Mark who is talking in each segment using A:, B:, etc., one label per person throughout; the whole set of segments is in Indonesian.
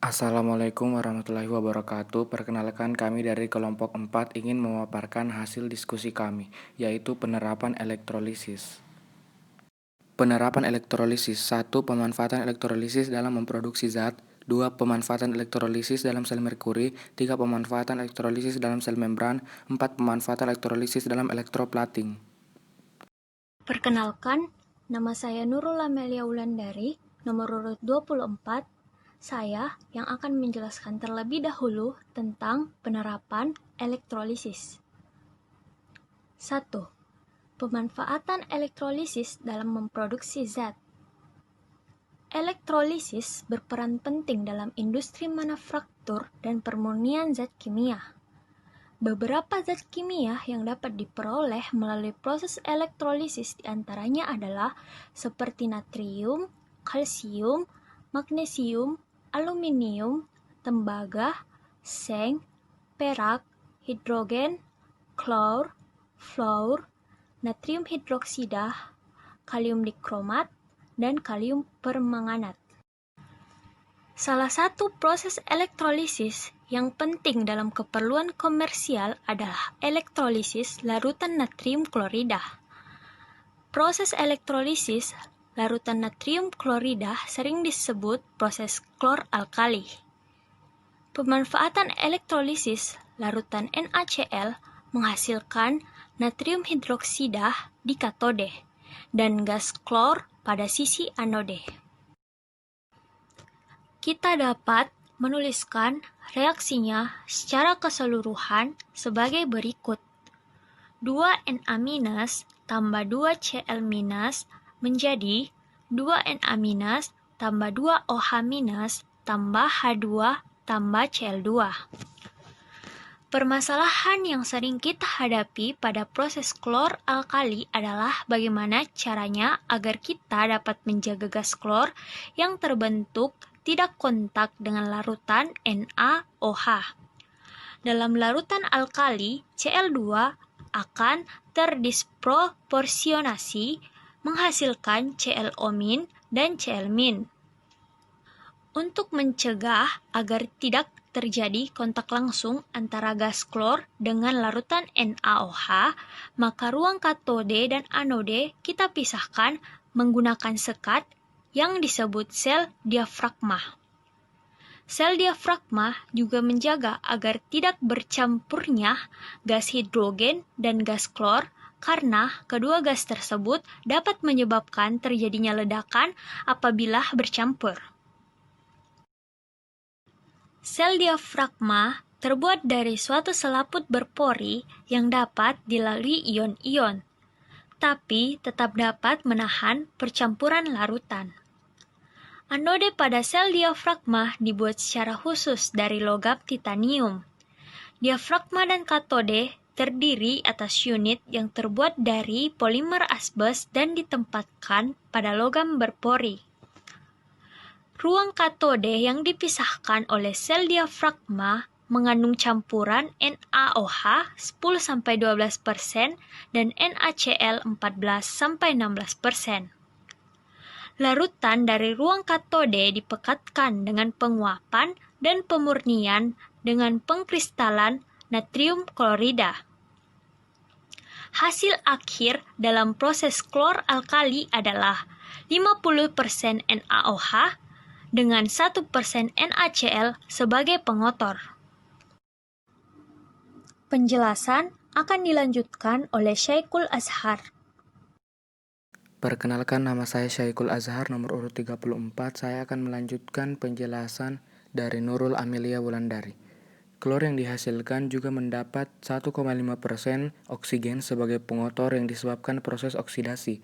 A: Assalamualaikum warahmatullahi wabarakatuh. Perkenalkan kami dari kelompok 4 ingin memaparkan hasil diskusi kami, yaitu penerapan elektrolisis. Penerapan elektrolisis. 1. Pemanfaatan elektrolisis dalam memproduksi zat. 2. Pemanfaatan elektrolisis dalam sel merkuri. 3. Pemanfaatan elektrolisis dalam sel membran. 4. Pemanfaatan elektrolisis dalam elektroplating.
B: Perkenalkan, nama saya Nurul Amelia Wulandari, nomor urut 24. Saya yang akan menjelaskan terlebih dahulu tentang penerapan elektrolisis. 1. Pemanfaatan elektrolisis dalam memproduksi zat. Elektrolisis berperan penting dalam industri manufaktur dan permurnian zat kimia. Beberapa zat kimia yang dapat diperoleh melalui proses elektrolisis diantaranya adalah seperti natrium, kalsium, magnesium, aluminium, tembaga, seng, perak, hidrogen, klor, fluor, natrium hidroksida, kalium dikromat, dan kalium permanganat. Salah satu proses elektrolisis yang penting dalam keperluan komersial adalah elektrolisis larutan natrium klorida. Proses elektrolisis larutan natrium klorida sering disebut proses klor alkali. Pemanfaatan elektrolisis larutan NaCl menghasilkan natrium hidroksida di katode dan gas klor pada sisi anode. Kita dapat menuliskan reaksinya secara keseluruhan sebagai berikut. 2Na- tambah 2Cl- menjadi 2Na- tambah 2OH- tambah H2 tambah Cl2. Permasalahan yang sering kita hadapi pada proses klor alkali adalah bagaimana caranya agar kita dapat menjaga gas klor yang terbentuk tidak kontak dengan larutan NaOH. Dalam larutan alkali, Cl2 akan terdisproporsionasi menghasilkan ClO- dan Cl-. Untuk mencegah agar tidak terjadi kontak langsung antara gas klor dengan larutan NaOH, maka ruang katode dan anode kita pisahkan menggunakan sekat yang disebut sel diafragma. Sel diafragma juga menjaga agar tidak bercampurnya gas hidrogen dan gas klor karena kedua gas tersebut dapat menyebabkan terjadinya ledakan apabila bercampur. Sel diafragma terbuat dari suatu selaput berpori yang dapat dilalui ion-ion, tapi tetap dapat menahan percampuran larutan. Anode pada sel diafragma dibuat secara khusus dari logam titanium. Diafragma dan katode terdiri atas unit yang terbuat dari polimer asbes dan ditempatkan pada logam berpori. Ruang katode yang dipisahkan oleh sel diafragma mengandung campuran NaOH 10-12% dan NaCl 14-16%. Larutan dari ruang katode dipekatkan dengan penguapan dan pemurnian dengan pengkristalan natrium klorida. Hasil akhir dalam proses klor alkali adalah 50% NaOH dengan 1% NaCl sebagai pengotor. Penjelasan akan dilanjutkan oleh Syekhul Azhar.
A: Perkenalkan, nama saya Syekhul Azhar, nomor urut 34. Saya akan melanjutkan penjelasan dari Nurul Amelia Wulandari. Klor yang dihasilkan juga mendapat 1,5% oksigen sebagai pengotor yang disebabkan proses oksidasi.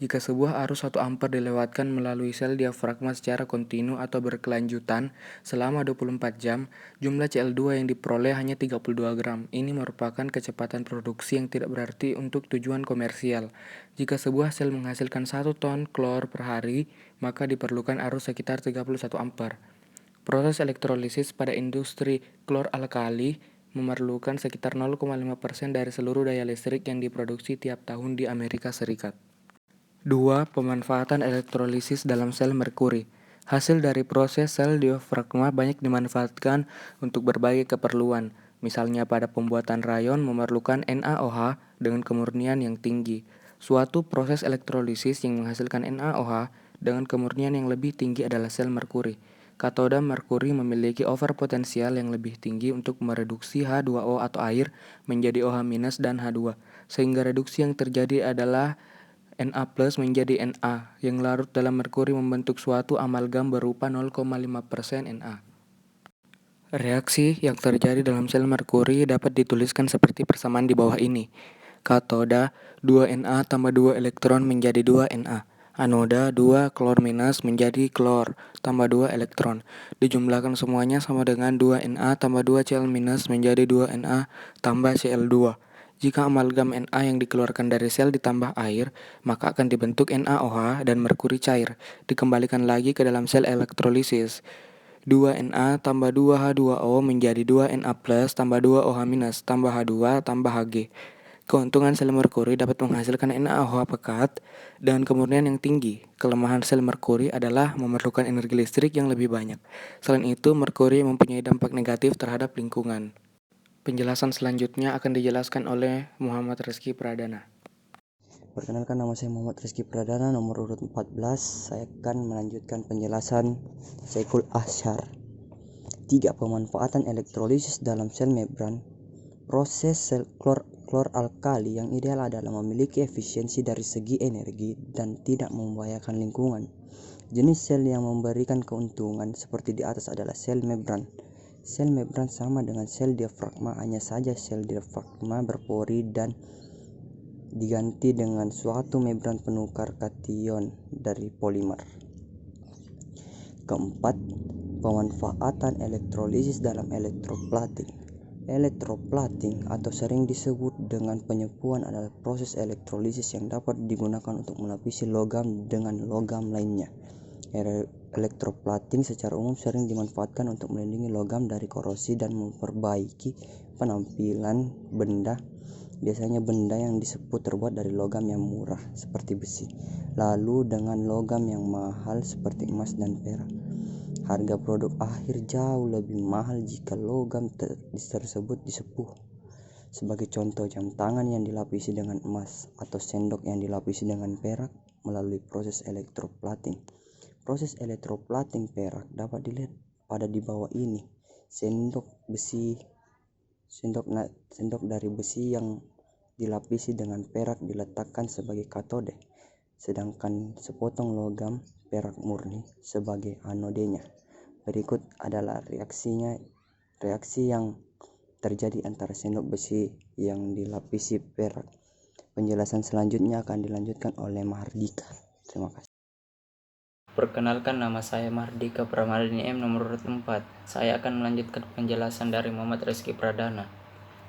A: Jika sebuah arus 1 ampere dilewatkan melalui sel diafragma secara kontinu atau berkelanjutan selama 24 jam, jumlah Cl2 yang diperoleh hanya 32 gram. Ini merupakan kecepatan produksi yang tidak berarti untuk tujuan komersial. Jika sebuah sel menghasilkan 1 ton klor per hari, maka diperlukan arus sekitar 31 ampere. Proses elektrolisis pada industri klor alkali memerlukan sekitar 0,5% dari seluruh daya listrik yang diproduksi tiap tahun di Amerika Serikat. 2. Pemanfaatan elektrolisis dalam sel merkuri. Hasil dari proses sel diafragma banyak dimanfaatkan untuk berbagai keperluan. Misalnya pada pembuatan rayon memerlukan NaOH dengan kemurnian yang tinggi. Suatu proses elektrolisis yang menghasilkan NaOH dengan kemurnian yang lebih tinggi adalah sel merkuri. Katoda merkuri memiliki overpotensial yang lebih tinggi untuk mereduksi H2O atau air menjadi OH- dan H2, sehingga reduksi yang terjadi adalah Na plus menjadi Na yang larut dalam merkuri membentuk suatu amalgam berupa 0,5% Na. Reaksi yang terjadi dalam sel merkuri dapat dituliskan seperti persamaan di bawah ini. Katoda 2Na tambah 2 elektron menjadi 2Na. Anoda 2 klor minus menjadi klor tambah 2 elektron. Dijumlahkan semuanya sama dengan 2Na tambah 2 Cl minus menjadi 2Na tambah Cl2. Jika amalgam Na yang dikeluarkan dari sel ditambah air, maka akan dibentuk NaOH dan merkuri cair. Dikembalikan lagi ke dalam sel elektrolisis. 2Na tambah 2H2O menjadi 2Na plus tambah 2OH minus tambah H2 tambah Hg. Keuntungan sel merkuri dapat menghasilkan NaOH pekat dengan kemurnian yang tinggi. Kelemahan sel merkuri adalah memerlukan energi listrik yang lebih banyak. Selain itu, merkuri mempunyai dampak negatif terhadap lingkungan. Penjelasan selanjutnya akan dijelaskan oleh Muhammad Rizky Pradana.
C: Perkenalkan, nama saya Muhammad Rizky Pradana, nomor urut 14. Saya akan melanjutkan penjelasan Syekhul Azhar. 3. Pemanfaatan elektrolisis dalam sel membran. Proses sel klor-alkali yang ideal adalah memiliki efisiensi dari segi energi dan tidak membahayakan lingkungan. Jenis sel yang memberikan keuntungan seperti di atas adalah sel membran. Sel membran sama dengan sel diafragma, hanya saja sel diafragma berpori dan diganti dengan suatu membran penukar kation dari polimer. Keempat, pemanfaatan elektrolisis dalam elektroplating. Elektroplating atau sering disebut dengan penyepuan adalah proses elektrolisis yang dapat digunakan untuk melapisi logam dengan logam lainnya. Elektroplating secara umum sering dimanfaatkan untuk melindungi logam dari korosi dan memperbaiki penampilan benda. Biasanya benda yang disebut terbuat dari logam yang murah seperti besi, lalu dengan logam yang mahal seperti emas dan perak. Harga produk akhir jauh lebih mahal jika logam tersebut disepuh. Sebagai contoh, jam tangan yang dilapisi dengan emas atau sendok yang dilapisi dengan perak melalui proses elektroplating. Proses elektroplating perak dapat dilihat pada di bawah ini. Sendok dari besi yang dilapisi dengan perak diletakkan sebagai katode, sedangkan sepotong logam perak murni sebagai anodenya. Berikut adalah reaksi yang terjadi antara sendok besi yang dilapisi perak. Penjelasan selanjutnya akan dilanjutkan oleh Mahardika. Terima kasih.
D: Perkenalkan, nama saya Mahardika Pramadini M, nomor urut 4. Saya akan melanjutkan penjelasan dari Muhammad Rizky Pradana.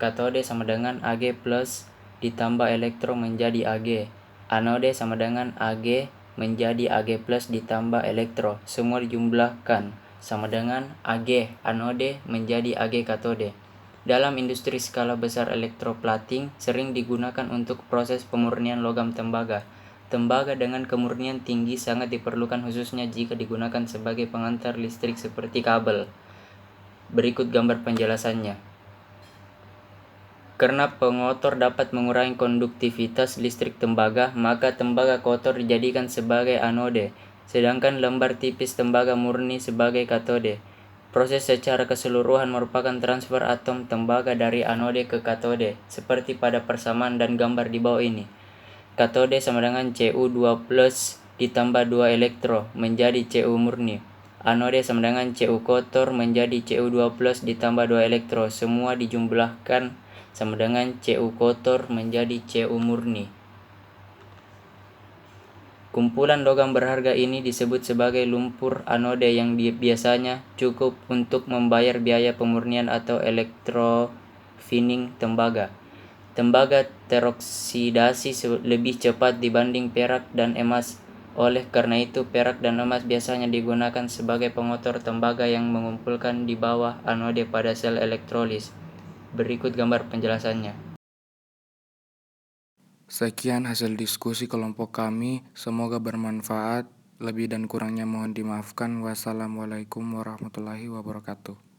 D: Katode sama dengan Ag plus ditambah elektron menjadi Ag. Anode sama dengan Ag menjadi Ag plus ditambah elektron. Semua dijumlahkan sama dengan Ag anode menjadi Ag katode. Dalam industri skala besar, elektroplating sering digunakan untuk proses pemurnian logam tembaga. Tembaga dengan kemurnian tinggi sangat diperlukan khususnya jika digunakan sebagai pengantar listrik seperti kabel. Berikut gambar penjelasannya. Karena pengotor dapat mengurangi konduktivitas listrik tembaga, maka tembaga kotor dijadikan sebagai anode, sedangkan lembar tipis tembaga murni sebagai katode. Proses secara keseluruhan merupakan transfer atom tembaga dari anode ke katode, seperti pada persamaan dan gambar di bawah ini. Katode sama dengan Cu2 plus ditambah 2 elektron menjadi Cu murni. Anode sama dengan Cu kotor menjadi Cu2 plus ditambah 2 elektron. Semua dijumlahkan sama dengan Cu kotor menjadi Cu murni. Kumpulan logam berharga ini disebut sebagai lumpur anode yang biasanya cukup untuk membayar biaya pemurnian atau elektrofining tembaga. Tembaga teroksidasi lebih cepat dibanding perak dan emas. Oleh karena itu, perak dan emas biasanya digunakan sebagai pengotor tembaga yang mengumpulkan di bawah anode pada sel elektrolis. Berikut gambar penjelasannya.
A: Sekian hasil diskusi kelompok kami, semoga bermanfaat. Lebih dan kurangnya mohon dimaafkan. Wassalamualaikum warahmatullahi wabarakatuh.